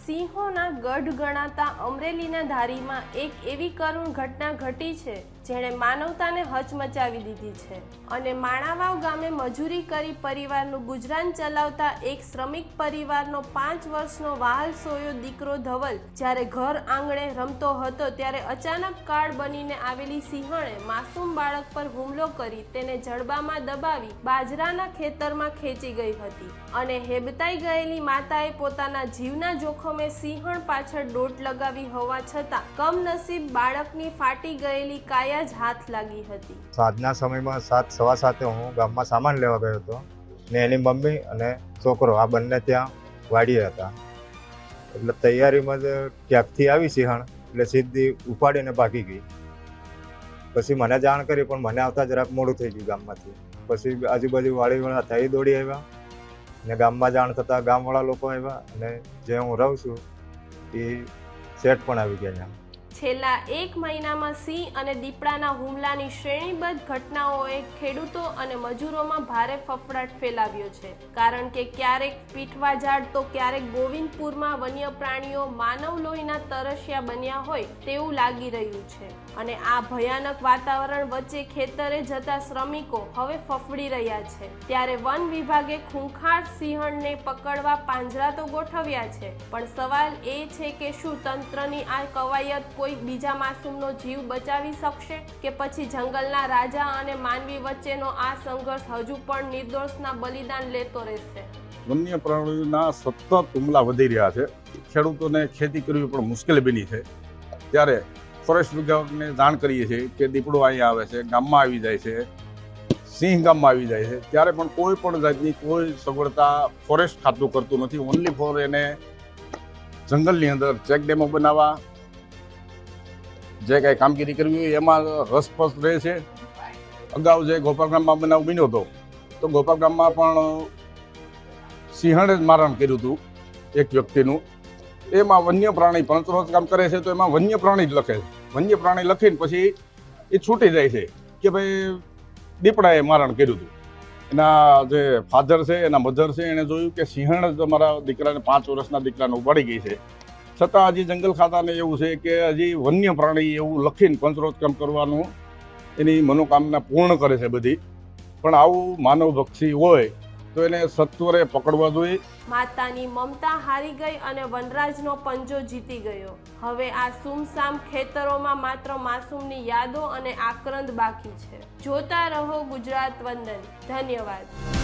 સિંહોના ગઢ ગણાતા અમરેલીના ધારીમાં એક એવી કરુણ ઘટના ઘટી છે જેણે માનવતાને હચમચાવી દીધી છે અને માણાવાવ ગામે મજૂરી કરી પરિવારનું ગુજરાન ચલાવતા એક શ્રમિક પરિવારનો 5 વર્ષનો વહાલ સોયો દીકરો ધવલ જ્યારે ઘર આંગણે રમતો હતો ત્યારે અચાનક કાળ બનીને આવેલી સિંહણે માસૂમ બાળક પર હુમલો કરી તેને જડબામાં દબાવી બાજરાના ખેતરમાં ખેંચી ગઈ હતી અને હેબતાઈ ગયેલી માતાએ પોતાના જીવના જોખમે સિંહણ પાછળ દોટ લગાવી હોવા છતાં કમનસીબ બાળકની ફાટી ગયેલી કાયા જ હાથ લાગી હતી। સાંજના સમયમાં 7:15 હું ગામમાં સામાન લેવા ગયો હતો ને એની મમ્મી અને છોકરો આ બંને ત્યાં વાડીએ હતા। એટલે તૈયારીમાં જ ક્યાંકથી આવી સિંહણ એટલે સીધી ઉપાડીને ભાગી ગઈ। પછી મને જાણ કરી પણ મને આવતા જરાક મોડું થઈ ગયું ગામમાંથી। પછી આજુબાજુ વાડીવાળા થઈ દોડી આવ્યા ને ગામમાં જાણ થતાં ગામવાળા લોકો આવ્યા અને જે હું રહું છું એ શેઠ પણ આવી ગયા ત્યાં। છેલ્લા 1 મહિનામાં સિંહ અને દીપડાના હુમલાની શ્રેણીબદ્ધ ઘટનાઓએ ખેડૂતો અને મજૂરોમાં ભારે ફફડાટ ફેલાવ્યો છે કારણ કે ક્યારેક પીઠવાઝાડ તો ક્યારેક ગોવિંદપુરમાં વન્ય પ્રાણીઓ માનવ લોહીના તરસ્યા બન્યા હોય તેવું લાગી રહ્યું છે અને આ ભયાનક વાતાવરણ વચ્ચે ખેતરે જતા શ્રમિકો હવે ફફડી રહ્યા છે ત્યારે વન વિભાગે ખૂંખાર સિંહણને પકડવા પાંજરા તો ગોઠવ્યા છે પણ સવાલ એ છે કે શું તંત્રની આ કવાયત કોઈ બીજા માસૂમનો જીવ બચાવી શકશે કે પછી જંગલના રાજા અને માનવી વચ્ચેનો આ સંઘર્ષ હજુ પણ નિર્દોષના બલિદાન લેતો રહેશે। વન્ય પ્રાણીઓના સતત હુમલા વધી રહ્યા છે, ખેડૂતોને ખેતી કરવી પણ મુશ્કેલ બની છે। ત્યારે ફોરેસ્ટ વિભાગને જાણ કરીએ છીએ કે દીપડો અહીંયા આવે છે, ગામમાં આવી જાય છે, સિંહ ગામમાં આવી જાય છે, ત્યારે પણ કોઈ પણ જાતની કોઈ સગવડતા ફોરેસ્ટ ખાતું કરતું નથી। ઓનલી ફોર એને જંગલની અંદર ચેક ડેમો બનાવવા જે કાંઈ કામગીરી કરવી હોય એમાં રસપસ રહે છે। અગાઉ જે ગોપાલગામમાં બનાવ બન્યો હતો તો ગોપાલગામમાં પણ સિંહણે જ મારણ કર્યું હતું એક વ્યક્તિનું। એમાં વન્ય પ્રાણી પંચરોજ કામ કરે છે તો એમાં વન્ય પ્રાણી જ લખે છે। વન્ય પ્રાણી લખીને પછી એ છૂટી જાય છે કે ભાઈ દીપડાએ મારણ કર્યું હતું। એના જે ફાધર છે એના મધર છે એણે જોયું કે સિંહણ જ અમારા દીકરાને 5 વર્ષના દીકરાને ઉપાડી ગઈ છે, છતાં હજી જંગલ ખાતાને એવું છે કે હજી વન્ય પ્રાણી એવું લખીને પંચરોજ કામ કરવાનું એની મનોકામના પૂર્ણ કરે છે બધી। પણ આવું માનવભક્ષી હોય તો એને સત્વરે પકડવા જોઈએ। માતાની મમતા હારી ગઈ અને વનરાજનો પંજો જીતી ગયો। હવે આ સુમસામ ખેતરોમાં માત્ર માસૂમની યાદો અને આક્રંદ બાકી છે। જોતા રહો ગુજરાત વંદન। ધન્યવાદ।